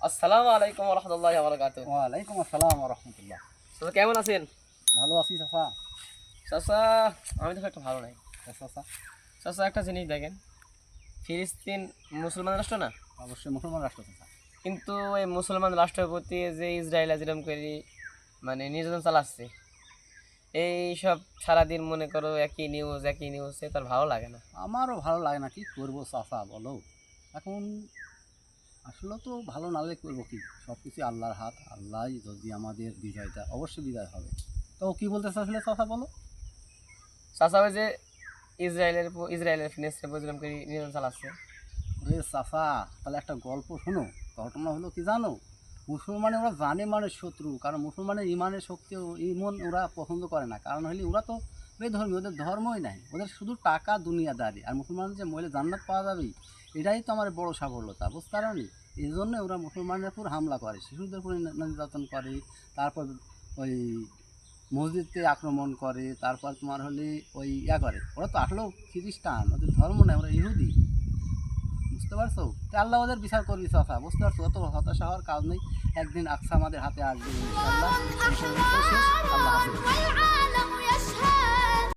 আসসালামু আলাইকুম ওয়া রাহমাতুল্লাহি ওয়া বারাকাতুহু। ওয়ালাইকুম আসসালাম ওয়া রাহমাতুল্লাহ। চাচা কেমন আছেন? ভালো আছি চাচা। চাচা আমি তো একটা ভালো নাই। চাচা চাচা একটা জিনিস দেখেন, ফিলিস্তিন মুসলমান রাষ্ট্র না, অবশ্যই মুসলমান রাষ্ট্র চাচা। কিন্তু এই মুসলমান রাষ্ট্রের প্রতি যে ইসরায়েল যেরকম করে নির্যাতন চালাচ্ছে, এই সব সারাদিন মনে করো একই নিউজ তার ভালো লাগে না। আমারও ভালো লাগে না, কি করবো চাচা বলো। এখন আসলে তো ভালো না লাগলে করবো কি, সব কিছু আল্লাহর হাত। আল্লাহ যদি আমাদের বিজয়টা অবশ্যই বিজয় হবে। তো কি বলতে চাচ্ছিলে চাচা বলো। চাচা ওই যে ইসরায়েলের ফিলিস্তিনের উপর যেরকম করে নির্যাতন চালাচ্ছে। রে চাচা, তাহলে একটা গল্প শোনো। ঘটনা হলো কি জানো, মুসলমানে ওরা জানে মানে শত্রু, কারণ মুসলমানের ইমানের শক্তি ইমন ওরা পছন্দ করে না। কারণ হলে ওরা তো বেধর্মী, ওদের ধর্মই নাই, ওদের শুধু টাকা দুনিয়াদারি। আর মুসলমানের যে মহিলা জান্নাত পাওয়া যাবে, এটাই তো আমার বড় সাফল্যতা, বুঝতে পারি। এই জন্য ওরা মুসলমানের উপর হামলা করে, শিশুদের উপর নির্যাতন করে। তারপর ওই মসজিদকে আক্রমণ করে। তারপর তোমার হলে ওই করে, ওরা তো আসলেও খ্রিস্টান, ওদের ধর্ম নেই, ওরা ইহুদি, বুঝতে পারছো। তো আল্লাহ ওদের বিচার করবি চাচা, বুঝতে পারছো। অত হতাশা হওয়ার কাজ নেই, একদিন আকসা আমাদের হাতে আসবে ইনশাআল্লাহ। শেষ, আল্লাহ হাফেজ।